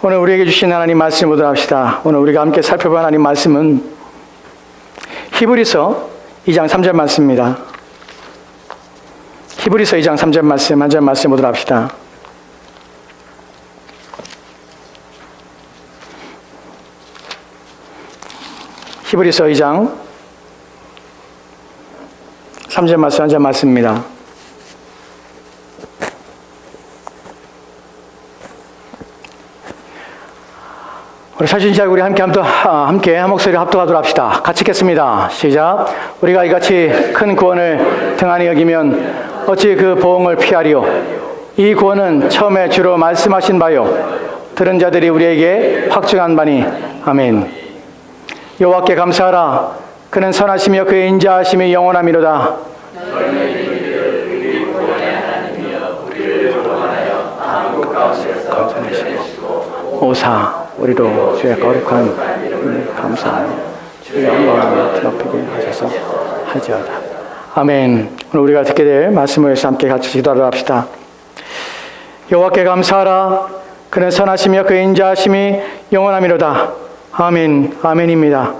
오늘 우리에게 주신 하나님 말씀을 보도록 합시다. 오늘 우리가 함께 살펴볼 하나님 말씀은 히브리서 2장 3절 말씀입니다. 히브리서 2장 3절 말씀, 한 절 말씀 보도록 합시다. 히브리서 2장 3절 말씀, 한 절 말씀입니다. 우리 사신시작 우리 함께 한 목소리로 합독하도록 합시다. 같이 읽겠습니다. 시작. 우리가 이같이 큰 구원을 등한히 여기면 어찌 그 보응을 피하리요? 이 구원은 처음에 주로 말씀하신 바요 들은 자들이 우리에게 확증한 바니. 아멘. 여호와께 감사하라. 그는 선하시며 그의 인자하심이 영원하미로다. 오사 우리로 주의 거룩한 감사하며 주의 영광을 드높이게 하셔서 하지어다. 아멘. 오늘 우리가 듣게 될 말씀을 위해서 함께 같이 기도하도록 합시다. 여호와께 감사하라. 그는 선하시며 그의 인자하심이 영원하미로다. 아멘. 아멘입니다.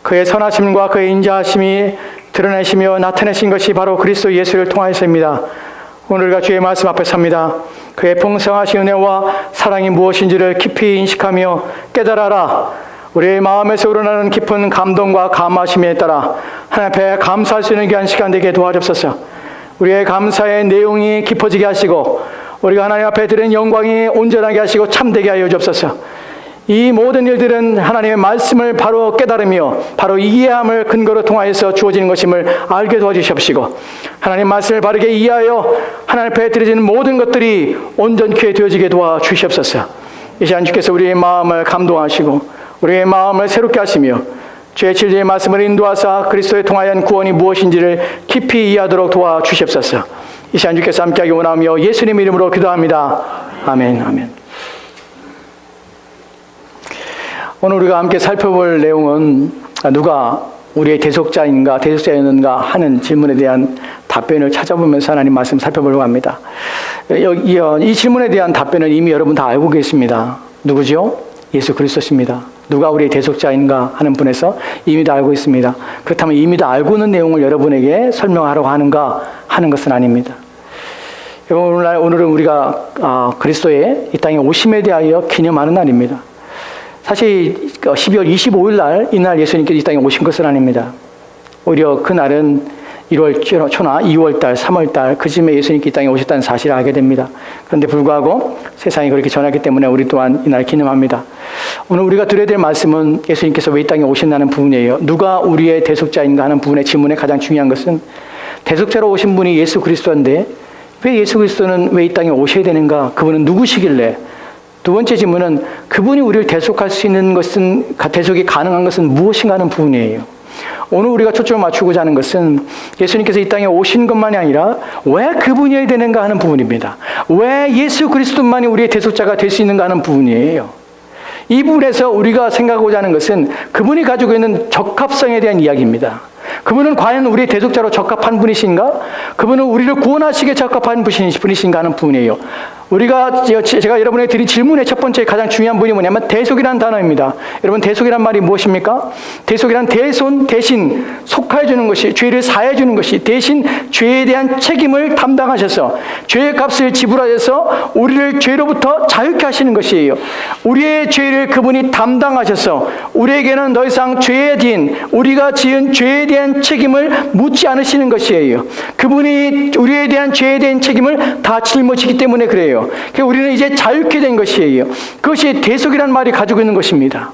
그의 선하심과 그의 인자하심이 드러내시며 나타내신 것이 바로 그리스도 예수를 통하여서입니다. 오늘 우리가 주의 말씀 앞에 섭니다. 그의 풍성하신 은혜와 사랑이 무엇인지를 깊이 인식하며 깨달아라. 우리의 마음에서 우러나는 깊은 감동과 감화심에 따라 하나님 앞에 감사할 수 있는 귀한 시간 되게 도와주옵소서. 우리의 감사의 내용이 깊어지게 하시고 우리가 하나님 앞에 드리는 영광이 온전하게 하시고 참되게 하여 주옵소서. 이 모든 일들은 하나님의 말씀을 바로 깨달으며 바로 이해함을 근거로 통하여서 주어지는 것임을 알게 도와주시옵시고 하나님 말씀을 바르게 이해하여 하나님 앞에 드려지는 모든 것들이 온전케 되어지게 도와주시옵소서. 이 시간 주께서 우리의 마음을 감동하시고 우리의 마음을 새롭게 하시며 주의 진리의 말씀을 인도하사 그리스도에 통하여 구원이 무엇인지를 깊이 이해하도록 도와주시옵소서. 이 시간 주께서 함께하기 원하며 예수님 이름으로 기도합니다. 아멘. 아멘. 오늘 우리가 함께 살펴볼 내용은 누가 우리의 대속자인가 대속자였는가 하는 질문에 대한 답변을 찾아보면서 하나님 말씀 살펴보려고 합니다. 이 질문에 대한 답변은 이미 여러분 다 알고 계십니다. 누구죠? 예수 그리스도십니다. 누가 우리의 대속자인가 하는 분에서 이미 다 알고 있습니다. 그렇다면 이미 다 알고 있는 내용을 여러분에게 설명하려고 하는가 하는 것은 아닙니다. 오늘은 우리가 그리스도의 이 땅에 오심에 대하여 기념하는 날입니다. 사실 12월 25일 날 이날 예수님께서 이 땅에 오신 것은 아닙니다. 오히려 그날은 1월 초나 2월 달, 3월 달 그쯤에 예수님께서 이 땅에 오셨다는 사실을 알게 됩니다. 그런데 불구하고 세상이 그렇게 전하기 때문에 우리 또한 이날 기념합니다. 오늘 우리가 드려야 될 말씀은 예수님께서 왜 이 땅에 오신다는 부분이에요. 누가 우리의 대속자인가 하는 부분의 질문에 가장 중요한 것은 대속자로 오신 분이 예수 그리스도인데 왜 예수 그리스도는 왜 이 땅에 오셔야 되는가? 그분은 누구시길래? 두 번째 질문은 그분이 우리를 대속할 수 있는 것은, 대속이 가능한 것은 무엇인가 하는 부분이에요. 오늘 우리가 초점을 맞추고자 하는 것은 예수님께서 이 땅에 오신 것만이 아니라 왜 그분이어야 되는가 하는 부분입니다. 왜 예수 그리스도만이 우리의 대속자가 될 수 있는가 하는 부분이에요. 이 부분에서 우리가 생각하고자 하는 것은 그분이 가지고 있는 적합성에 대한 이야기입니다. 그분은 과연 우리의 대속자로 적합한 분이신가? 그분은 우리를 구원하시기에 적합한 분이신가 하는 부분이에요. 제가 여러분에게 드린 질문의 첫 번째 가장 중요한 부분이 뭐냐면 대속이라는 단어입니다. 여러분 대속이란 말이 무엇입니까? 대속이란 대신 속하여 주는 것이, 죄를 사해 주는 것이, 대신 죄에 대한 책임을 담당하셔서 죄의 값을 지불하셔서 우리를 죄로부터 자유케 하시는 것이에요. 우리의 죄를 그분이 담당하셔서 우리에게는 더 이상 우리가 지은 죄에 대한 책임을 묻지 않으시는 것이에요. 그분이 우리에 대한 죄에 대한 책임을 다 짊어지기 때문에 그래요. 그래서 우리는 이제 자유케 된 것이에요. 그것이 대속이라는 말이 가지고 있는 것입니다.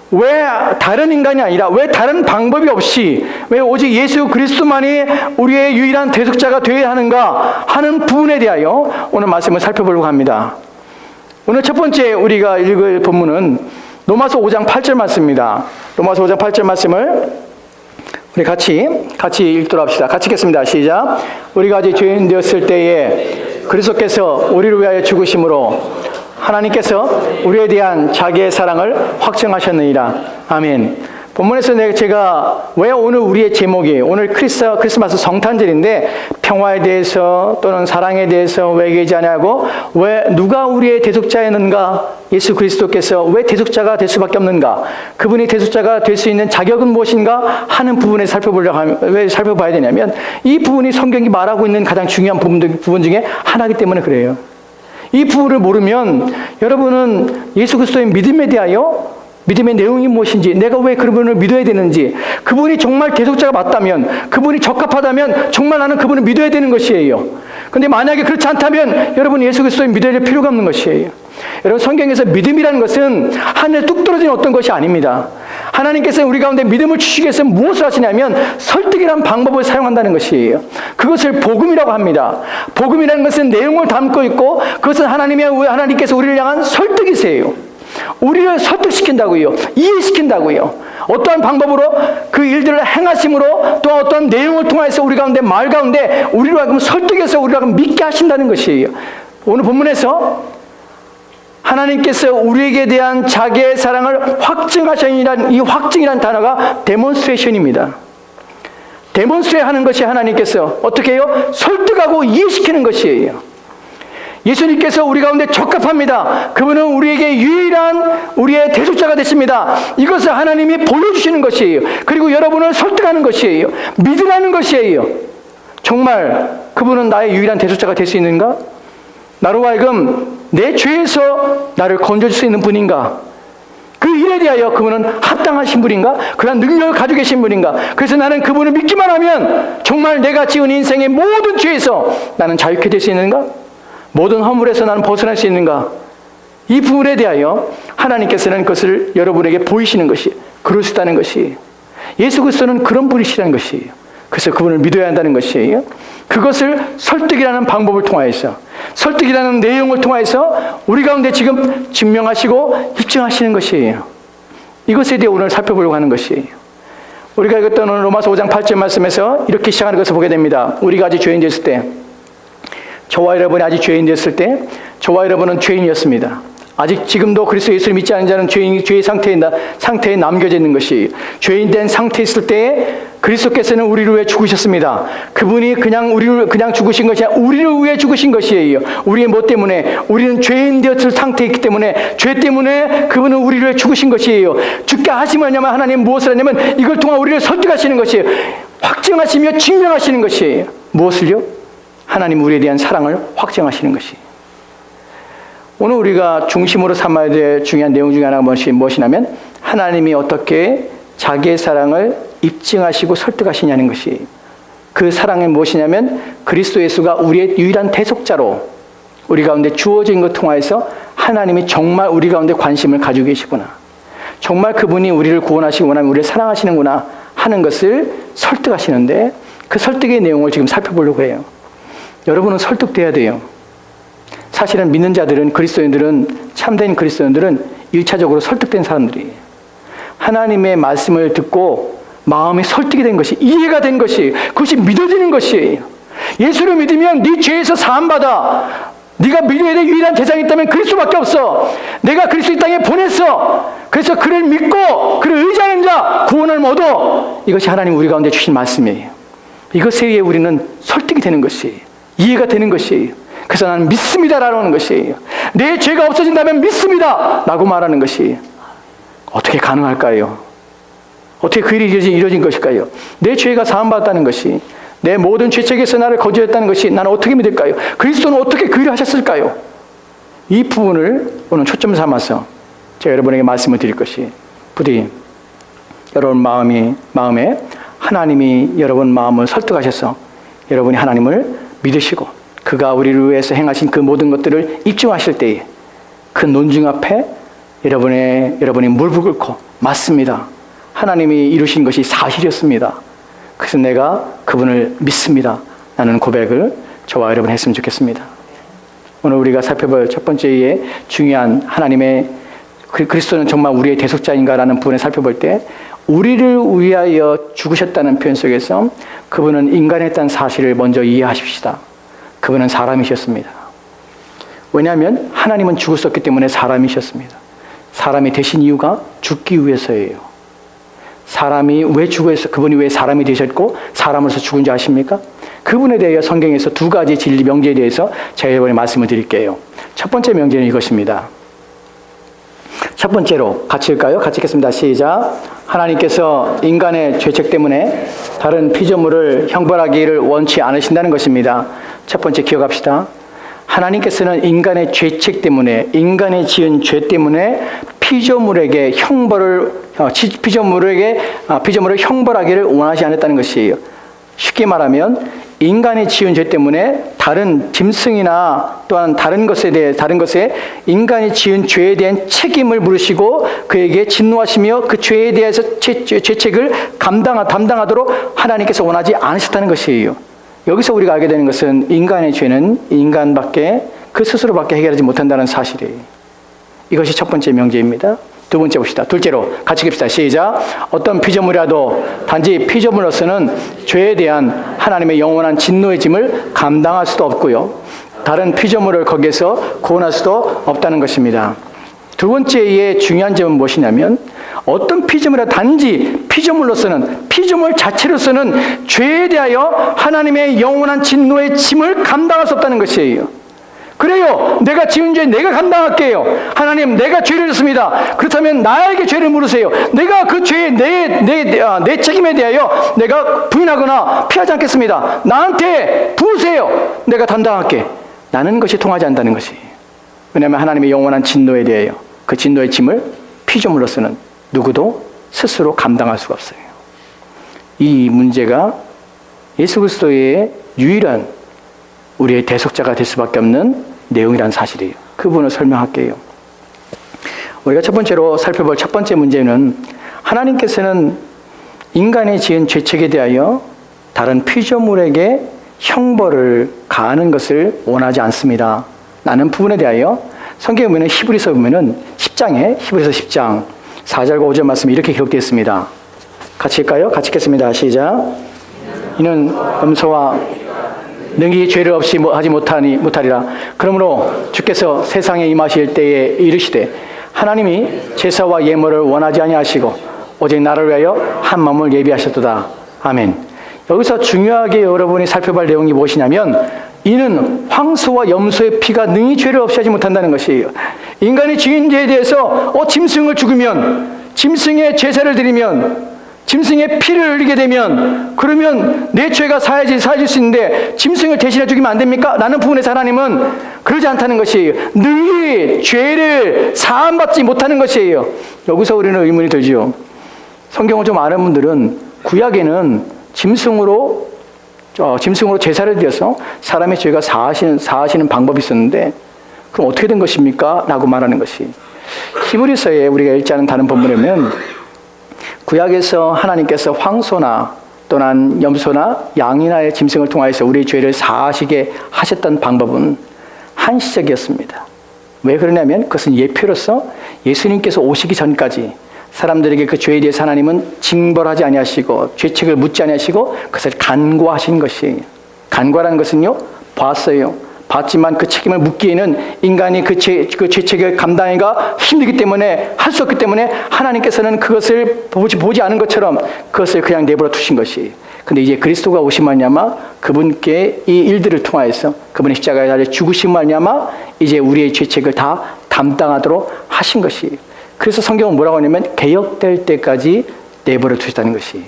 왜 다른 인간이 아니라, 왜 다른 방법이 없이, 왜 오직 예수 그리스도만이 우리의 유일한 대속자가 되어야 하는가 하는 부분에 대하여 오늘 말씀을 살펴보려고 합니다. 오늘 첫 번째 우리가 읽을 본문은 로마서 5장 8절 말씀입니다. 로마서 5장 8절 말씀을 우리 같이 읽도록 합시다. 같이 읽겠습니다. 시작. 우리가 아직 죄인 되었을 때에 그리스도께서 우리를 위하여 죽으심으로 하나님께서 우리에 대한 자기의 사랑을 확증하셨느니라. 아멘. 본문에서 제가 왜 오늘 우리의 제목이 오늘 크리스마스 성탄절인데 평화에 대해서 또는 사랑에 대해서 왜 얘기하냐고 왜 누가 우리의 대속자였는가 예수 그리스도께서 왜 대속자가 될 수밖에 없는가 그분이 대속자가 될 수 있는 자격은 무엇인가 하는 부분에 왜 살펴봐야 되냐면 이 부분이 성경이 말하고 있는 가장 중요한 부분 중에 하나이기 때문에 그래요. 이 부분을 모르면 여러분은 예수 그리스도의 믿음에 대하여 믿음의 내용이 무엇인지 내가 왜 그분을 믿어야 되는지 그분이 정말 대속자가 맞다면 그분이 적합하다면 정말 나는 그분을 믿어야 되는 것이에요. 그런데 만약에 그렇지 않다면 여러분 예수 그리스도를 믿어야 될 필요가 없는 것이에요. 여러분 성경에서 믿음이라는 것은 하늘에 뚝 떨어진 어떤 것이 아닙니다. 하나님께서 우리 가운데 믿음을 주시기 위해서 무엇을 하시냐면 설득이라는 방법을 사용한다는 것이에요. 그것을 복음이라고 합니다. 복음이라는 것은 내용을 담고 있고 그것은 하나님께서 우리를 향한 설득이세요. 우리를 설득시킨다고요. 이해시킨다고요. 어떠한 방법으로 그 일들을 행하심으로 또 어떤 내용을 통해서 우리 가운데 말 가운데 우리로 하여금 설득해서 우리로 하여금 믿게 하신다는 것이에요. 오늘 본문에서 하나님께서 우리에게 대한 자기의 사랑을 확증하시니란 이 확증이란 단어가 데몬스트레이션입니다. 데몬스트레이션 하는 것이 하나님께서 어떻게 해요? 설득하고 이해시키는 것이에요. 예수님께서 우리 가운데 적합합니다. 그분은 우리에게 유일한 우리의 대속자가 되십니다. 이것을 하나님이 보여주시는 것이에요. 그리고 여러분을 설득하는 것이에요. 믿으라는 것이에요. 정말 그분은 나의 유일한 대속자가 될 수 있는가? 나로 하여금 내 죄에서 나를 건져줄 수 있는 분인가? 그 일에 대하여 그분은 합당하신 분인가? 그런 능력을 가지고 계신 분인가? 그래서 나는 그분을 믿기만 하면 정말 내가 지은 인생의 모든 죄에서 나는 자유케 될 수 있는가? 모든 허물에서 나는 벗어날 수 있는가? 이 부분에 대하여 하나님께서는 그것을 여러분에게 보이시는 것이 그럴 수 있다는 것이에요. 예수 그리스도는 그런 분이시라는 것이에요. 그래서 그분을 믿어야 한다는 것이에요. 그것을 설득이라는 방법을 통하여서 설득이라는 내용을 통하여서 우리 가운데 지금 증명하시고 입증하시는 것이에요. 이것에 대해 오늘 살펴보려고 하는 것이에요. 우리가 읽었던 오늘 로마서 5장 8절 말씀에서 이렇게 시작하는 것을 보게 됩니다. 우리가 아직 죄인 됐을 때 저와 여러분이 아직 죄인 됐을 때 저와 여러분은 죄인이었습니다. 아직 지금도 그리스도 예수를 믿지 않는 자는 죄의 상태에 남겨져 있는 것이 죄인 된 상태에 있을 때에 그리스도께서는 우리를 위해 죽으셨습니다. 그분이 그냥 죽으신 것이 아니라 우리를 위해 죽으신 것이에요. 우리의 뭐 때문에? 우리는 죄인 되었을 상태에 있기 때문에 죄 때문에 그분은 우리를 위해 죽으신 것이에요. 죽게 하시면야만 하나님 무엇을 하냐면 이걸 통해 우리를 설득하시는 것이에요. 확증하시며 증명하시는 것이에요. 무엇을요? 하나님 우리에 대한 사랑을 확증하시는 것이에요. 오늘 우리가 중심으로 삼아야 될 중요한 내용 중에 하나가 무엇이냐면 하나님이 어떻게 자기의 사랑을 입증하시고 설득하시냐는 것이 그 사랑이 무엇이냐면 그리스도 예수가 우리의 유일한 대속자로 우리 가운데 주어진 것 통하여서 하나님이 정말 우리 가운데 관심을 가지고 계시구나. 정말 그분이 우리를 구원하시고 원하면 우리를 사랑하시는구나 하는 것을 설득하시는데 그 설득의 내용을 지금 살펴보려고 해요. 여러분은 설득돼야 돼요. 사실은 믿는 자들은 그리스도인들은 참된 그리스도인들은 1차적으로 설득된 사람들이에요. 하나님의 말씀을 듣고 마음이 설득이 된 것이 이해가 된 것이 그것이 믿어지는 것이에요. 예수를 믿으면 네 죄에서 사함받아. 네가 믿어야 될 유일한 대상이 있다면 그리스도밖에 없어. 내가 그리스도 이 땅에 보냈어. 그래서 그를 믿고 그를 의지하는 자 구원을 얻어. 이것이 하나님 우리 가운데 주신 말씀이에요. 이것에 의해 우리는 설득이 되는 것이에요. 이해가 되는 것이에요. 그래서 나는 믿습니다라는 것이에요. 내 죄가 없어진다면 믿습니다 라고 말하는 것이 어떻게 가능할까요? 어떻게 그 일이 이루어진 것일까요? 내 죄가 사함받았다는 것이 내 모든 죄책에서 나를 거두었다는 것이 나는 어떻게 믿을까요? 그리스도는 어떻게 그 일을 하셨을까요? 이 부분을 오늘 초점 삼아서 제가 여러분에게 말씀을 드릴 것이 부디 여러분 마음에 하나님이 여러분 마음을 설득하셔서 여러분이 하나님을 믿으시고 그가 우리를 위해서 행하신 그 모든 것들을 입증하실 때에 그 논증 앞에 여러분이 무릎을 꿇고 맞습니다. 하나님이 이루신 것이 사실이었습니다. 그래서 내가 그분을 믿습니다. 라는 고백을 저와 여러분 했으면 좋겠습니다. 오늘 우리가 살펴볼 첫 번째의 중요한 하나님의 그리스도는 정말 우리의 대속자인가라는 부분을 살펴볼 때 우리를 위하여 죽으셨다는 표현 속에서 그분은 인간이었다는 사실을 먼저 이해하십시다. 그분은 사람이셨습니다. 왜냐하면 하나님은 죽었었기 때문에 사람이셨습니다. 사람이 되신 이유가 죽기 위해서예요. 사람이 왜 죽어서 그분이 왜 사람이 되셨고 사람으로서 죽은 줄 아십니까? 그분에 대해 성경에서 두 가지 진리 명제에 대해서 제가 이번에 말씀을 드릴게요. 첫 번째 명제는 이것입니다. 첫 번째로 같이 읽을까요? 같이 읽겠습니다. 시작. 하나님께서 인간의 죄책 때문에 다른 피조물을 형벌하기를 원치 않으신다는 것입니다. 첫 번째 기억합시다. 하나님께서는 인간의 죄책 때문에, 인간이 지은 죄 때문에 피조물에게 피조물을 형벌하기를 원하지 않았다는 것이에요. 쉽게 말하면 인간이 지은 죄 때문에 다른 짐승이나 또한 다른 것에 인간이 지은 죄에 대한 책임을 물으시고 그에게 진노하시며 그 죄에 대해서 죄책을 담당하도록 하나님께서 원하지 않으셨다는 것이에요. 여기서 우리가 알게 되는 것은 인간의 죄는 인간밖에 그 스스로밖에 해결하지 못한다는 사실이에요. 이것이 첫 번째 명제입니다. 두 번째 봅시다. 둘째로 같이 읽읍시다. 시작. 어떤 피조물이라도 단지 피조물로서는 죄에 대한 하나님의 영원한 진노의 짐을 감당할 수도 없고요. 다른 피조물을 거기에서 구원할 수도 없다는 것입니다. 두 번째의 중요한 점은 무엇이냐면 어떤 피조물이라도 단지 피조물로서는 피조물 자체로서는 죄에 대하여 하나님의 영원한 진노의 짐을 감당할 수 없다는 것이에요. 그래요. 내가 지은 죄 내가 감당할게요. 하나님, 내가 죄를 졌습니다. 그렇다면 나에게 죄를 물으세요. 내가 그 죄에 내 책임에 대하여 내가 부인하거나 피하지 않겠습니다. 나한테 부으세요. 내가 담당할게. 나는 것이 통하지 않는다는 것이에요. 왜냐하면 하나님의 영원한 진노에 대하여 그 진노의 짐을 피조물로서는 누구도 스스로 감당할 수가 없어요. 이 문제가 예수 그리스도의 유일한 우리의 대속자가 될 수밖에 없는 내용이라는 사실이에요. 그 부분을 설명할게요. 우리가 첫 번째로 살펴볼 첫 번째 문제는 하나님께서는 인간이 지은 죄책에 대하여 다른 피조물에게 형벌을 가하는 것을 원하지 않습니다. 라는 부분에 대하여 성경에 보면 히브리서 보면은 10장에 히브리서 10장 4절과 5절 말씀이 이렇게 기록되어 있습니다. 같이 읽까요? 같이 읽겠습니다. 시작. 이는 염소와 능히 죄를 없이 하지 못하리라. 그러므로 주께서 세상에 임하실 때에 이르시되 하나님이 제사와 예물을 원하지 아니하시고 오직 나를 위하여 한 마음을 예비하셨도다. 아멘. 여기서 중요하게 여러분이 살펴볼 내용이 무엇이냐면 이는 황소와 염소의 피가 능히 죄를 없이 하지 못한다는 것이에요. 인간이 지은 죄에 대해서 짐승을 죽이면, 짐승의 제사를 드리면, 짐승의 피를 흘리게 되면 그러면 내 죄가 사해질 수 있는데 짐승을 대신해 죽이면 안 됩니까? 라는 부분에서 하나님은 그러지 않다는 것이에요. 능히 죄를 사함받지 못하는 것이에요. 여기서 우리는 의문이 들죠. 성경을 좀 아는 분들은 구약에는 짐승으로 제사를 드려서 사람의 죄가 사하시는 방법이 있었는데 그럼 어떻게 된 것입니까? 라고 말하는 것이 히브리서에 우리가 읽지 않은 다른 본문에 보면 구약에서 하나님께서 황소나 또는 염소나 양이나의 짐승을 통하여서 우리의 죄를 사하시게 하셨던 방법은 한시적이었습니다. 왜 그러냐면 그것은 예표로서 예수님께서 오시기 전까지 사람들에게 그 죄에 대해서 하나님은 징벌하지 아니하시고 죄책을 묻지 아니하시고 그것을 간과하신 것이에요. 간과라는 것은요, 봤어요. 봤지만 그 책임을 묻기에는 인간이 그 죄책을 감당하기가 힘들기 때문에 할 수 없기 때문에 하나님께서는 그것을 보지 않은 것처럼 그것을 그냥 내버려 두신 것이에요. 근데 이제 그리스도가 오신 말미암아 그분께 이 일들을 통하여서 그분의 십자가에 달려 죽으신 말미암아 이제 우리의 죄책을 다 담당하도록 하신 것이에요. 그래서 성경은 뭐라고 하냐면 개혁될 때까지 내버려 두셨다는 것이에요.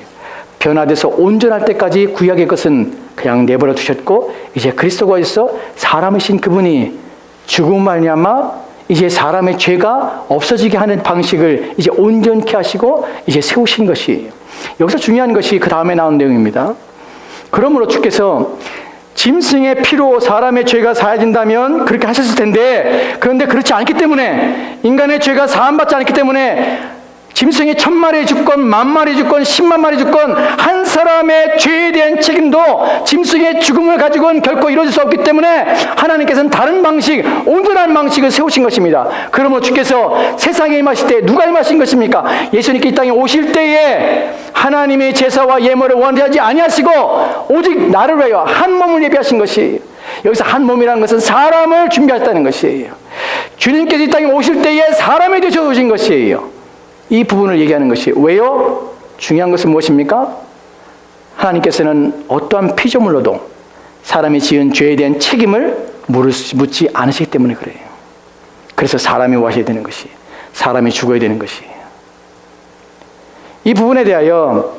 변화돼서 온전할 때까지 구약의 것은 그냥 내버려 두셨고 이제 그리스도가 있어 사람이신 그분이 죽음 말미암아 이제 사람의 죄가 없어지게 하는 방식을 이제 온전케 하시고 이제 세우신 것이에요. 여기서 중요한 것이 그 다음에 나온 내용입니다. 그러므로 주께서 짐승의 피로 사람의 죄가 사해진다면 그렇게 하셨을 텐데 그런데 그렇지 않기 때문에 인간의 죄가 사함받지 않기 때문에 짐승이 1000마리 죽건 10,000마리 죽건 100,000마리 죽건 한 사람의 죄에 대한 책임도 짐승의 죽음을 가지고는 결코 이루어질 수 없기 때문에 하나님께서는 다른 방식, 온전한 방식을 세우신 것입니다. 그러므로 주께서 세상에 임하실 때 누가 임하신 것입니까? 예수님께 이 땅에 오실 때에 하나님의 제사와 예물을 원하지 아니하시고 오직 나를 위하여 한 몸을 예비하신 것이에요. 여기서 한 몸이라는 것은 사람을 준비하셨다는 것이에요. 주님께서 이 땅에 오실 때에 사람이 되셔 오신 것이에요. 이 부분을 얘기하는 것이 왜요? 중요한 것은 무엇입니까? 하나님께서는 어떠한 피조물로도 사람이 지은 죄에 대한 책임을 묻지 않으시기 때문에 그래요. 그래서 사람이 와셔야 되는 것이, 사람이 죽어야 되는 것이에요. 이 부분에 대하여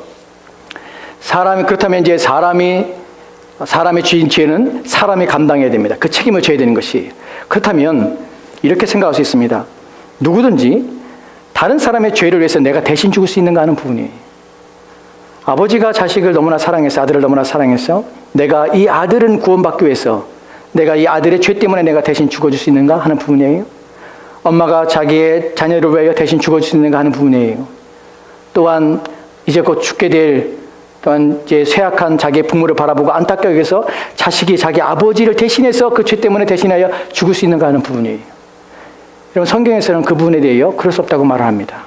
그렇다면 이제 사람이 지은 죄는 사람이 감당해야 됩니다. 그 책임을 져야 되는 것이. 그렇다면 이렇게 생각할 수 있습니다. 누구든지 다른 사람의 죄를 위해서 내가 대신 죽을 수 있는가 하는 부분이에요. 아버지가 자식을 너무나 사랑해서, 아들을 너무나 사랑해서 내가 이 아들은 구원받기 위해서 내가 이 아들의 죄 때문에 내가 대신 죽어줄 수 있는가 하는 부분이에요. 엄마가 자기의 자녀를 위하여 대신 죽어줄 수 있는가 하는 부분이에요. 또한 이제 곧 죽게 될 또한 이제 쇠약한 자기의 부모를 바라보고 안타깝게 여겨서 자식이 자기 아버지를 대신해서 그 죄 때문에 대신하여 죽을 수 있는가 하는 부분이에요. 여러분, 성경에서는 그 부분에 대하여 그럴 수 없다고 말을 합니다.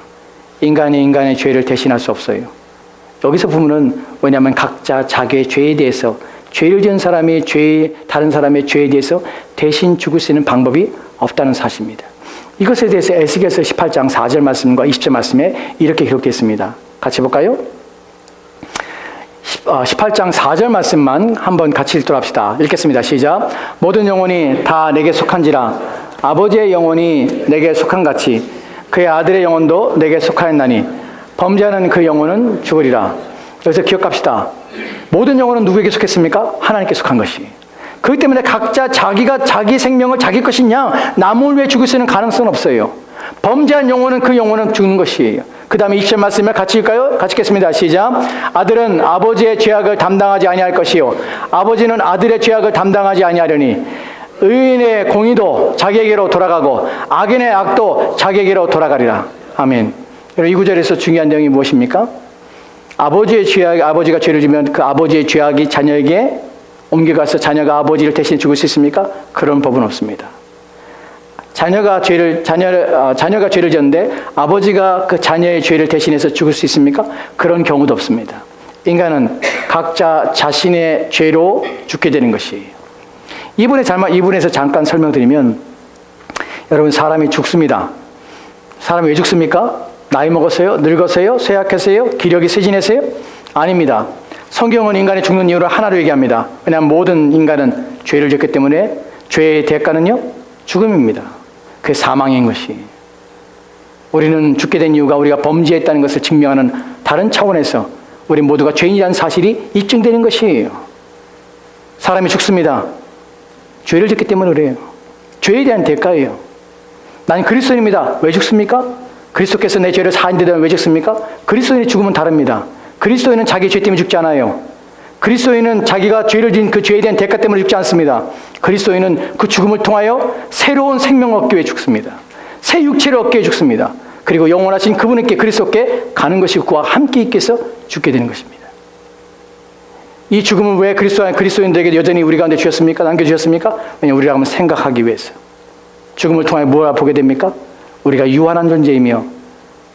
인간이 인간의 죄를 대신할 수 없어요. 여기서 보면은 왜냐하면 각자 자기의 죄에 대해서, 죄를 지은 사람이 다른 사람의 죄에 대해서 대신 죽을 수 있는 방법이 없다는 사실입니다. 이것에 대해서 에스겔서 18장 4절 말씀과 20절 말씀에 이렇게 기록되어 있습니다. 같이 볼까요? 18장 4절 말씀만 한번 같이 읽도록 합시다. 읽겠습니다. 시작. 모든 영혼이 다 내게 속한지라 아버지의 영혼이 내게 속한같이 그의 아들의 영혼도 내게 속하였나니 범죄하는 그 영혼은 죽으리라. 여기서 기억합시다. 모든 영혼은 누구에게 속했습니까? 하나님께 속한 것이. 그렇기 때문에 각자 자기가 자기 생명을 자기 것이냐 남을 위해 죽을 수 있는 가능성은 없어요. 범죄한 영혼은 그 영혼은 죽는 것이에요. 그 다음에 20절 말씀을 같이 읽을까요? 같이 읽겠습니다. 시작. 아들은 아버지의 죄악을 담당하지 아니할 것이요 아버지는 아들의 죄악을 담당하지 아니하려니 의인의 공의도 자기에게로 돌아가고 악인의 악도 자기에게로 돌아가리라. 아멘. 이 구절에서 중요한 내용이 무엇입니까? 아버지가 죄를 지면 그 아버지의 죄악이 자녀에게 옮겨가서 자녀가 아버지를 대신 죽을 수 있습니까? 그런 법은 없습니다. 자녀가 죄를 지었는데 아버지가 그 자녀의 죄를 대신해서 죽을 수 있습니까? 그런 경우도 없습니다. 인간은 각자 자신의 죄로 죽게 되는 것이에요. 이분에서 잠깐 설명드리면, 여러분, 사람이 죽습니다. 사람이 왜 죽습니까? 나이 먹었어요? 늙었어요? 쇠약했어요? 기력이 쇠진했어요? 아닙니다. 성경은 인간이 죽는 이유를 하나로 얘기합니다. 왜냐하면 모든 인간은 죄를 짓기 때문에 죄의 대가는요? 죽음입니다. 그게 사망인 것이. 우리는 죽게 된 이유가 우리가 범죄했다는 것을 증명하는 다른 차원에서 우리 모두가 죄인이라는 사실이 입증되는 것이에요. 사람이 죽습니다. 죄를 짓기 때문에 그래요. 죄에 대한 대가예요. 난 그리스도인입니다. 왜 죽습니까? 그리스도께서 내 죄를 사한데 왜 죽습니까? 그리스도인의 죽음은 다릅니다. 그리스도인은 자기 죄 때문에 죽지 않아요. 그리스도인은 자기가 죄를 지은 그 죄에 대한 대가 때문에 죽지 않습니다. 그리스도인은 그 죽음을 통하여 새로운 생명을 얻기 위해 죽습니다. 새 육체를 얻기 위해 죽습니다. 그리고 영원하신 그분께 그리스도께 가는 것이 그와 함께 있게 해서 죽게 되는 것입니다. 이 죽음은 왜 그리스도인들에게 여전히 우리 가운데 주셨습니까? 남겨주셨습니까? 왜냐하면 우리가 한번 생각하기 위해서. 죽음을 통해 무엇을 보게 됩니까? 우리가 유한한 존재이며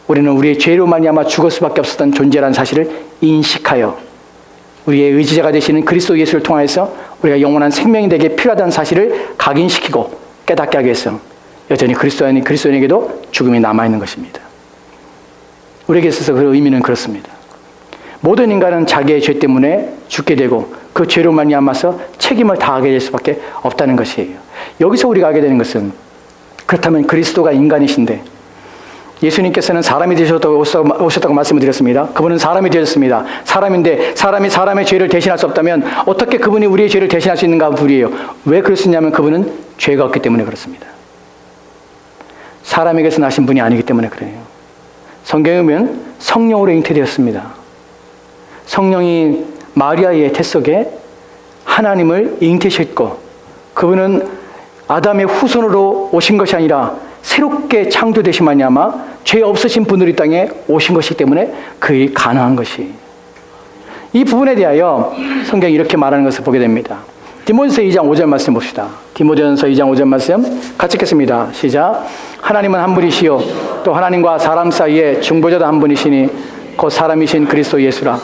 우리는 우리의 죄로 말미암아 죽을 수밖에 없었던 존재라는 사실을 인식하여 우리의 의지자가 되시는 그리스도 예수를 통하여서 우리가 영원한 생명이 되게 필요하다는 사실을 각인시키고 깨닫게 하기 위해서 여전히 그리스도인에게도 죽음이 남아있는 것입니다. 우리에게 있어서 그 의미는 그렇습니다. 모든 인간은 자기의 죄 때문에 죽게 되고 그 죄로 말미암아서 책임을 다하게 될 수밖에 없다는 것이에요. 여기서 우리가 알게 되는 것은, 그렇다면 그리스도가 인간이신데 예수님께서는 사람이 오셨다고 말씀을 드렸습니다. 그분은 사람이 되셨습니다. 사람인데 사람이 사람의 죄를 대신할 수 없다면 어떻게 그분이 우리의 죄를 대신할 수 있는가 부리예요. 왜 그럴 수 있냐면 그분은 죄가 없기 때문에 그렇습니다. 사람에게서 나신 분이 아니기 때문에 그래요. 성경에 보면 성령으로 잉태되었습니다. 성령이 마리아의 태 속에 하나님을 잉태시켰고 그분은 아담의 후손으로 오신 것이 아니라 새롭게 창조되신 말미암아 죄 없으신 분으로 이 땅에 오신 것이기 때문에 그게 가능한 것이. 이 부분에 대하여 성경이 이렇게 말하는 것을 보게 됩니다. 디모데전서 2장 5절 말씀 봅시다. 디모데전서 2장 5절 말씀 같이 읽겠습니다. 시작. 하나님은 한 분이시요 또 하나님과 사람 사이에 중보자도 한 분이시니 곧 사람이신 그리스도 예수라.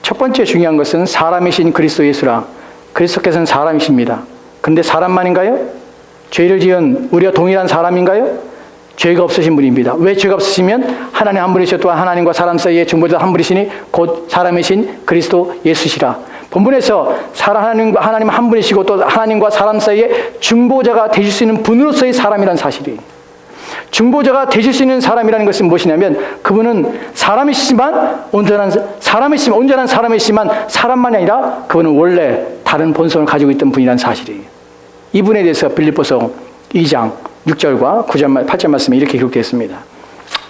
첫 번째 중요한 것은 사람이신 그리스도 예수라. 그리스도께서는 사람이십니다. 그런데 사람만인가요? 죄를 지은 우리와 동일한 사람인가요? 죄가 없으신 분입니다. 왜 죄가 없으시면 하나님 한 분이시고 또한 하나님과 사람 사이에 중보자 한 분이시니 곧 사람이신 그리스도 예수시라. 본문에서 하나님 한 분이시고 또 하나님과 사람 사이에 중보자가 되실 수 있는 분으로서의 사람이라는 사실이, 중보자가 되실 수 있는 사람이라는 것은 무엇이냐면 그분은 사람이시지만 온전한 사람이시지만 사람만이 아니라 그분은 원래 다른 본성을 가지고 있던 분이라는 사실이에요. 이분에 대해서 빌립보서 2장 6절과 9절, 8절 말씀에 이렇게 기록되어 있습니다.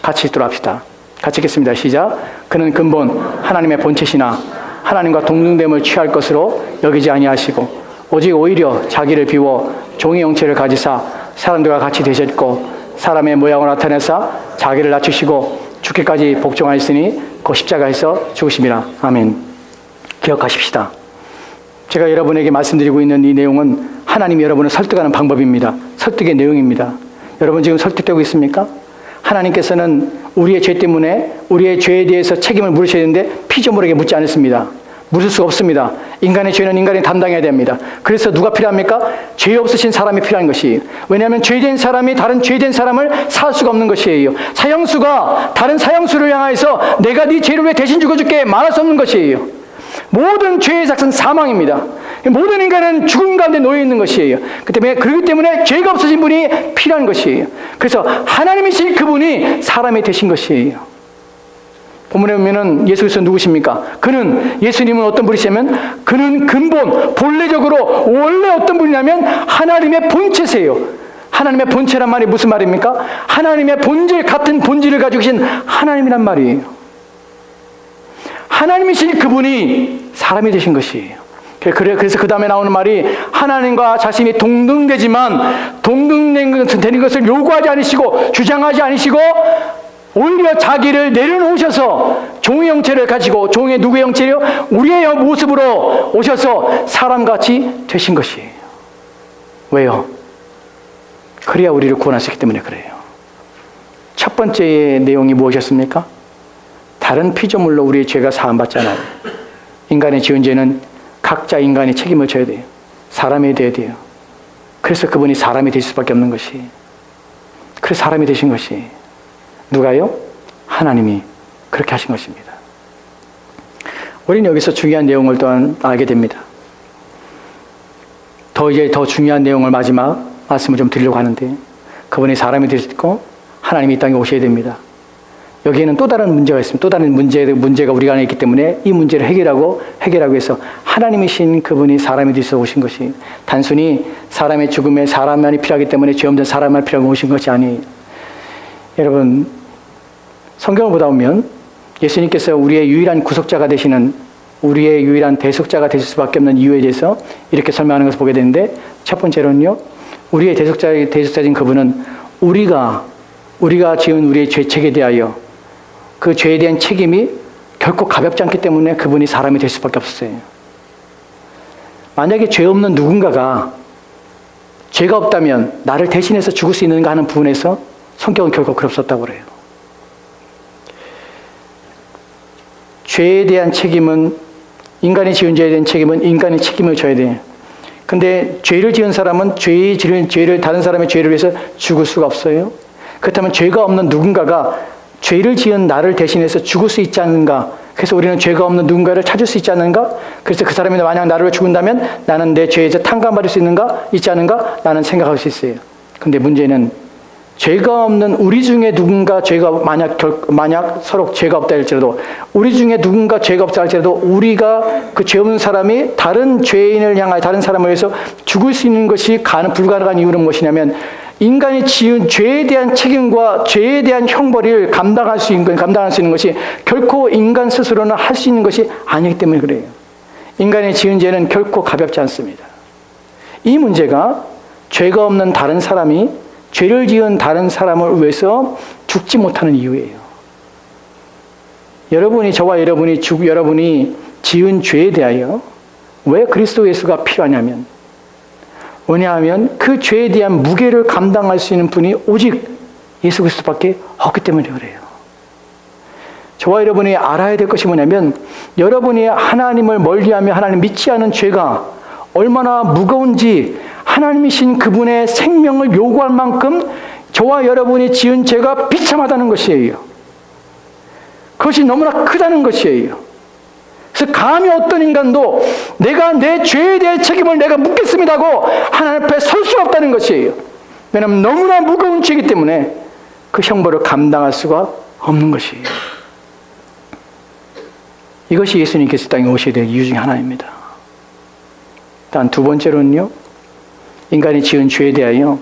같이 읽도록 합시다. 같이 읽겠습니다. 시작. 그는 근본 하나님의 본체시나 하나님과 동등됨을 취할 것으로 여기지 아니하시고 오직 오히려 자기를 비워 종의 형체를 가지사 사람들과 같이 되셨고 사람의 모양을 나타내사 자기를 낮추시고 죽기까지 복종하였으니 그 십자가에서 죽으심이라. 아멘. 기억하십시다. 제가 여러분에게 말씀드리고 있는 이 내용은 하나님이 여러분을 설득하는 방법입니다. 설득의 내용입니다. 여러분 지금 설득되고 있습니까? 하나님께서는 우리의 죄 때문에 우리의 죄에 대해서 책임을 물으셔야 되는데 피조물에게 묻지 않았습니다. 물을 수가 없습니다. 인간의 죄는 인간이 담당해야 됩니다. 그래서 누가 필요합니까? 죄 없으신 사람이 필요한 것이에요. 왜냐하면 죄된 사람이 다른 죄된 사람을 살 수가 없는 것이에요. 사형수가 다른 사형수를 향해서 내가 네 죄를 왜 대신 죽어줄게 말할 수 없는 것이에요. 모든 죄의 작은 사망입니다. 모든 인간은 죽음 가운데 놓여 있는 것이에요. 그렇기 때문에 죄가 없으신 분이 필요한 것이에요. 그래서 하나님이신 그분이 사람이 되신 것이에요. 본문에 보면은 예수 그리스도 누구십니까? 예수님은 어떤 분이시냐면 그는 근본, 본래적으로 원래 어떤 분이냐면 하나님의 본체세요. 하나님의 본체란 말이 무슨 말입니까? 하나님의 본질 같은 본질을 가지고 계신 하나님이란 말이에요. 하나님이신 그분이 사람이 되신 것이에요. 그래서 그 다음에 나오는 말이 하나님과 자신이 동등되지만 동등되는 것을 요구하지 않으시고 주장하지 않으시고 오히려 자기를 내려놓으셔서 종의 형체를 가지고 종의 누구의 형체요? 우리의 모습으로 오셔서 사람같이 되신 것이에요. 왜요? 그래야 우리를 구원하셨기 때문에 그래요. 첫 번째의 내용이 무엇이었습니까? 다른 피조물로 우리의 죄가 사함받잖아요. 인간의 지은 죄는 각자 인간이 책임을 져야 돼요. 사람이 돼야 돼요. 그래서 그분이 사람이 될 수밖에 없는 것이, 그래서 사람이 되신 것이 누가요? 하나님이 그렇게 하신 것입니다. 우리는 여기서 중요한 내용을 또한 알게 됩니다. 더 중요한 내용을 마지막 말씀을 좀 드리려고 하는데 그분이 사람이 되셨고 하나님이 이 땅에 오셔야 됩니다. 여기에는 또 다른 문제가 있습니다. 또 다른 문제가 우리가 안에 있기 때문에 이 문제를 해결하고 해서 하나님이신 그분이 사람이 되셔서 오신 것이 단순히 사람의 죽음에 사람만이 필요하기 때문에 죄 없는 사람만 필요하고 오신 것이 아니에요. 여러분 성경을 보다 보면 예수님께서 우리의 유일한 구속자가 되시는, 우리의 유일한 대속자가 되실 수밖에 없는 이유에 대해서 이렇게 설명하는 것을 보게 되는데, 첫 번째로는요, 우리의 대속자인 그분은 우리가 지은 우리의 죄책에 대하여 그 죄에 대한 책임이 결코 가볍지 않기 때문에 그분이 사람이 될 수밖에 없어요. 만약에 죄 없는 누군가가 죄가 없다면 나를 대신해서 죽을 수 있는가 하는 부분에서 성경은 결코 그럴 수 없다고 그래요. 죄에 대한 책임은, 인간이 지은 죄에 대한 책임은 인간이 책임을 져야 돼요. 근데 죄를 지은 사람은 다른 사람의 죄를 위해서 죽을 수가 없어요. 그렇다면 죄가 없는 누군가가 죄를 지은 나를 대신해서 죽을 수 있지 않는가? 그래서 우리는 죄가 없는 누군가를 찾을 수 있지 않는가? 그래서 그 사람이 만약 나를 죽은다면 나는 내 죄에서 탕감받을 수 있지 않은가? 나는 생각할 수 있어요. 근데 문제는 죄가 없는 우리 중에 누군가 죄가 만약 서로 죄가 없다 할지라도, 우리 중에 누군가 죄가 없다 할지라도 우리가 그 죄 없는 사람이 다른 죄인을 향하여 다른 사람을 위해서 죽을 수 있는 것이 불가능한 이유는 무엇이냐면 인간이 지은 죄에 대한 책임과 죄에 대한 형벌을 감당할 수 있는 것이 결코 인간 스스로는 할 수 있는 것이 아니기 때문에 그래요. 인간이 지은 죄는 결코 가볍지 않습니다. 이 문제가 죄가 없는 다른 사람이 죄를 지은 다른 사람을 위해서 죽지 못하는 이유예요. 저와 여러분이 지은 죄에 대하여 왜 그리스도 예수가 필요하냐면, 왜냐하면 그 죄에 대한 무게를 감당할 수 있는 분이 오직 예수 그리스도밖에 없기 때문에 그래요. 저와 여러분이 알아야 될 것이 뭐냐면, 여러분이 하나님을 멀리하며 하나님 믿지 않은 죄가 얼마나 무거운지 하나님이신 그분의 생명을 요구할 만큼 저와 여러분이 지은 죄가 비참하다는 것이에요. 그것이 너무나 크다는 것이에요. 그래서 감히 어떤 인간도 내가 내 죄에 대한 책임을 내가 묻겠습니다고 하나님 앞에 설 수 없다는 것이에요. 왜냐하면 너무나 무거운 죄이기 때문에 그 형벌을 감당할 수가 없는 것이에요. 이것이 예수님께서 땅에 오셔야 될 이유 중에 하나입니다. 단 두 번째로는요, 인간이 지은 죄에 대하여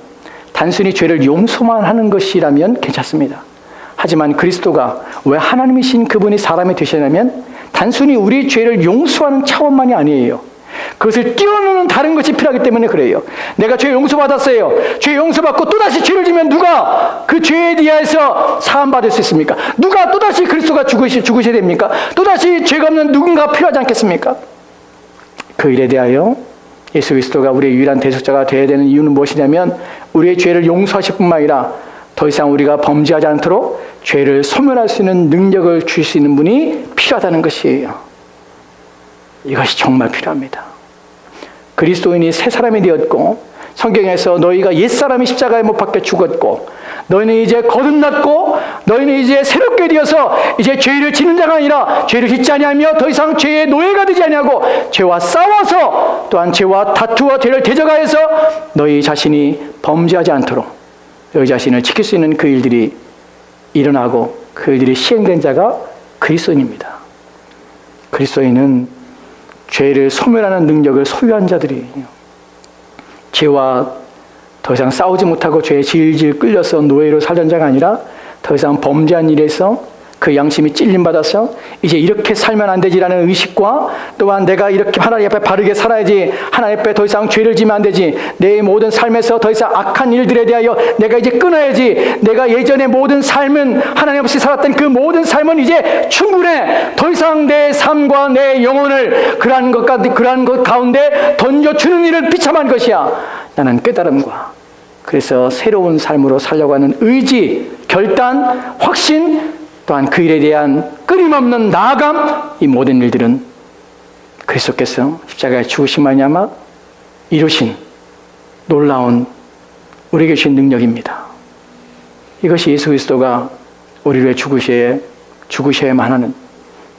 단순히 죄를 용서만 하는 것이라면 괜찮습니다. 하지만 그리스도가 왜 하나님이신 그분이 사람이 되시냐면 단순히 우리 죄를 용서하는 차원만이 아니에요. 그것을 뛰어넘는 다른 것이 필요하기 때문에 그래요. 내가 죄 용서받았어요. 죄 용서받고 또다시 죄를 지면 누가 그 죄에 대해서 사함받을 수 있습니까? 누가 또다시 그리스도가 죽으셔야 됩니까? 또다시 죄가 없는 누군가 필요하지 않겠습니까? 그 일에 대하여 예수 그리스도가 우리의 유일한 대속자가 되어야 되는 이유는 무엇이냐면 우리의 죄를 용서하실 뿐만 아니라 더 이상 우리가 범죄하지 않도록 죄를 소멸할 수 있는 능력을 줄 수 있는 분이 필요하다는 것이에요. 이것이 정말 필요합니다. 그리스도인이 새 사람이 되었고 성경에서 너희가 옛사람이 십자가에 못 박혀 죽었고 너희는 이제 거듭났고 너희는 이제 새롭게 되어서 이제 죄를 지는 자가 아니라 죄를 짓지 아니하며 더 이상 죄의 노예가 되지 아니하고 죄와 싸워서 또한 죄와 다투어 죄를 대적하여서 너희 자신이 범죄하지 않도록 너희 자신을 지킬 수 있는 그 일들이 일어나고 그 일들이 시행된 자가 그리스도인입니다. 그리스도인은 죄를 소멸하는 능력을 소유한 자들이에요. 죄와 더 이상 싸우지 못하고 죄에 질질 끌려서 노예로 살던 자가 아니라 더 이상 범죄한 일에서 그 양심이 찔림받아서 이제 이렇게 살면 안 되지라는 의식과 또한 내가 이렇게 하나님 앞에 바르게 살아야지, 하나님 앞에 더 이상 죄를 지면 안 되지, 내 모든 삶에서 더 이상 악한 일들에 대하여 내가 이제 끊어야지, 내가 예전에 모든 삶은 하나님 없이 살았던 그 모든 삶은 이제 충분해, 더 이상 내 삶과 내 영혼을 그러한 것 가운데 던져주는 일은 비참한 것이야. 나는 깨달음과 그래서 새로운 삶으로 살려고 하는 의지, 결단, 확신, 또한 그 일에 대한 끊임없는 나아감, 이 모든 일들은 그리스도께서 십자가에 죽으심만이 아마 이루신 놀라운 우리에게 주신 능력입니다. 이것이 예수 그리스도가 우리를 위해 죽으셔야만 하는,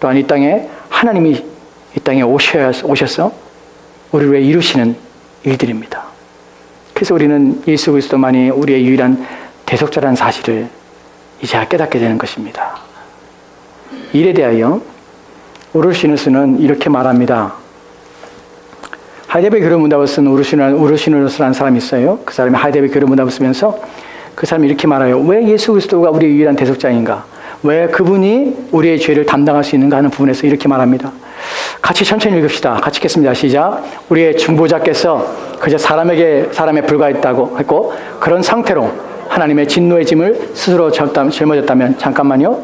또한 이 땅에 하나님이 이 땅에 오셔서 우리를 위해 이루시는 일들입니다. 그래서 우리는 예수 그리스도만이 우리의 유일한 대속자라는 사실을 이제야 깨닫게 되는 것입니다. 일에 대하여 우르시누스는 이렇게 말합니다. 하이데베 교류문답을 쓴 우르시누스라는 사람이 있어요. 그 사람이 하이데베 교류문답을 쓰면서 그 사람이 이렇게 말해요. 왜 예수 그리스도가 우리의 유일한 대속자인가? 왜 그분이 우리의 죄를 담당할 수 있는가 하는 부분에서 이렇게 말합니다. 같이 천천히 읽읍시다. 같이 읽겠습니다. 시작. 우리의 중보자께서 그저 사람에 불과했다고 했고 그런 상태로 하나님의 진노의 짐을 스스로 짊어졌다면, 잠깐만요,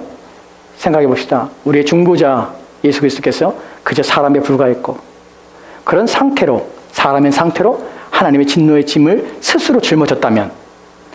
생각해 봅시다. 우리의 중보자 예수 그리스도께서 그저 사람에 불과했고 그런 상태로, 사람의 상태로 하나님의 진노의 짐을 스스로 짊어졌다면,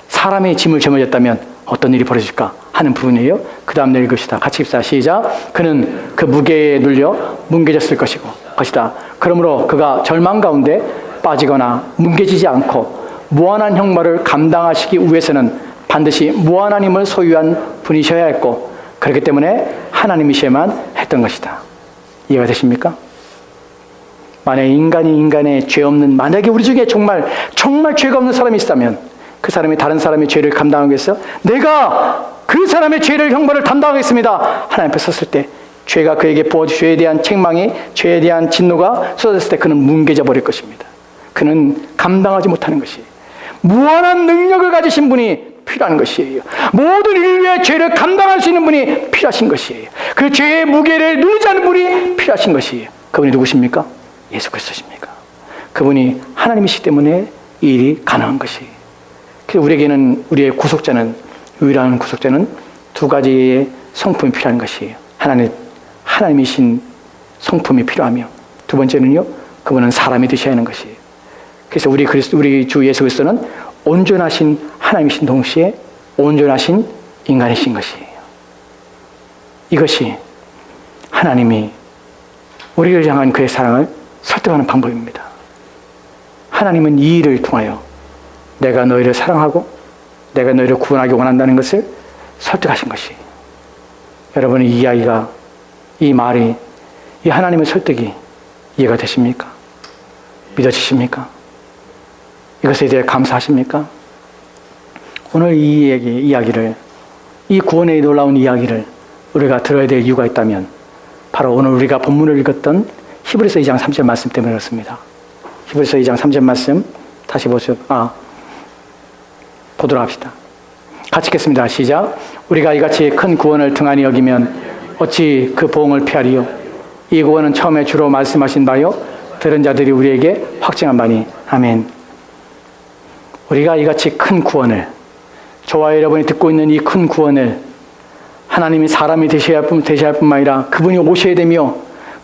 사람의 짐을 짊어졌다면 어떤 일이 벌어질까 하는 부분이에요. 그 다음 날 읽읍시다. 같이 읽읍시다. 시작. 그는 그 무게에 눌려 뭉개졌을 것이다. 그러므로 그가 절망 가운데 빠지거나 뭉개지지 않고 무한한 형벌을 감당하시기 위해서는 반드시 무한한 힘을 소유한 분이셔야 했고 그렇기 때문에 하나님이셔야만 했던 것이다. 이해가 되십니까? 만약에 인간의 죄 없는, 만약에 우리 중에 정말 죄가 없는 사람이 있다면 그 사람이 다른 사람의 죄를 감당하기 위해서 내가 그 사람의 죄를 형벌을 담당하겠습니다. 하나님 앞에 섰을 때 죄가 그에게 부어진 죄에 대한 책망이, 죄에 대한 진노가 쏟아졌을 때 그는 뭉개져 버릴 것입니다. 그는 감당하지 못하는 것이에요. 무한한 능력을 가지신 분이 필요한 것이에요. 모든 인류의 죄를 감당할 수 있는 분이 필요하신 것이에요. 그 죄의 무게를 누르지 않는 분이 필요하신 것이에요. 그분이 누구십니까? 예수 그리스도십니까? 그분이 하나님이시기 때문에 이 일이 가능한 것이에요. 그래서 우리에게는, 우리의 구속자는, 유일한 구속자는 두 가지의 성품이 필요한 것이에요. 하나님이신 성품이 필요하며, 두 번째는요, 그분은 사람이 되셔야 하는 것이에요. 그래서 우리 주 예수 그리스도는 온전하신 하나님이신 동시에 온전하신 인간이신 것이에요. 이것이 하나님이 우리를 향한 그의 사랑을 설득하는 방법입니다. 하나님은 이 일을 통하여 내가 너희를 사랑하고 내가 너희를 구원하기 원한다는 것을 설득하신 것이. 여러분의 이 이야기가, 이 말이, 이 하나님의 설득이 이해가 되십니까? 믿어지십니까? 이것에 대해 감사하십니까? 오늘 이 이야기를, 이 구원의 놀라운 이야기를 우리가 들어야 될 이유가 있다면 바로 오늘 우리가 본문을 읽었던 히브리서 2장 3절 말씀 때문에 그렇습니다. 히브리서 2장 3절 말씀 다시 보도록 합시다. 같이 읽겠습니다. 시작. 우리가 이같이 큰 구원을 등한히 여기면 어찌 그 보응을 피하리요? 이 구원은 처음에 주로 말씀하신 바요 들은 자들이 우리에게 확증한 바니. 아멘. 우리가 이같이 큰 구원을, 저와 여러분이 듣고 있는 이 큰 구원을 하나님이 사람이 되셔야 할 뿐만 아니라 그분이 오셔야 되며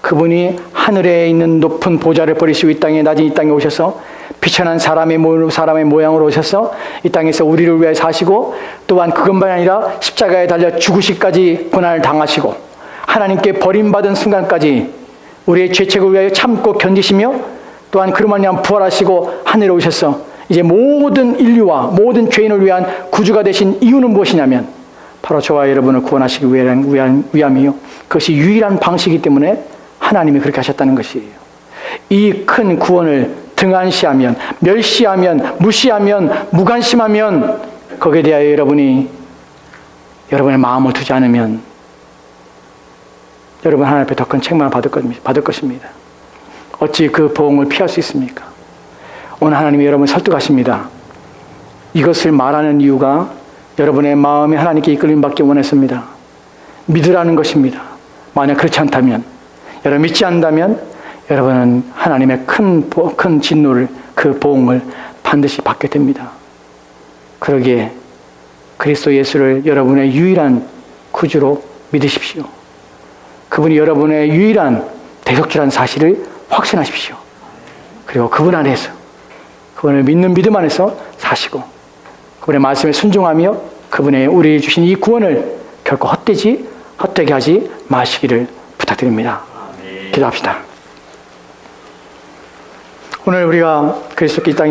그분이 하늘에 있는 높은 보좌를 버리시고 이 땅에 낮은 이 땅에 오셔서 비천한 사람의 모양으로 오셔서 이 땅에서 우리를 위해 사시고 또한 그것만 아니라 십자가에 달려 죽으시기까지 고난을 당하시고 하나님께 버림받은 순간까지 우리의 죄책을 위하여 참고 견디시며 또한 그로 말미암아 부활하시고 하늘에 오셔서 이제 모든 인류와 모든 죄인을 위한 구주가 되신 이유는 무엇이냐면 바로 저와 여러분을 구원하시기 위함이요. 그것이 유일한 방식이기 때문에 하나님이 그렇게 하셨다는 것이에요. 이 큰 구원을 등한시하면, 멸시하면, 무시하면, 무관심하면 거기에 대하여 여러분의 마음을 두지 않으면 여러분 하나님 앞에 더 큰 책망을 받을 것입니다. 어찌 그 보응을 피할 수 있습니까? 오늘 하나님이 여러분을 설득하십니다. 이것을 말하는 이유가 여러분의 마음이 하나님께 이끌림 받기 원했습니다. 믿으라는 것입니다. 만약 그렇지 않다면, 여러분 믿지 않는다면 여러분은 하나님의 큰 진노를, 그 보응을 반드시 받게 됩니다. 그러기에 그리스도 예수를 여러분의 유일한 구주로 믿으십시오. 그분이 여러분의 유일한 대속주라는 사실을 확신하십시오. 그리고 그분 안에서, 그분을 믿는 믿음 안에서 사시고 그분의 말씀에 순종하며 그분의 우리 주신 이 구원을 결코 헛되게 하지 마시기를 부탁드립니다. 기도합시다. 오늘 우리가 그리스도께 이 땅에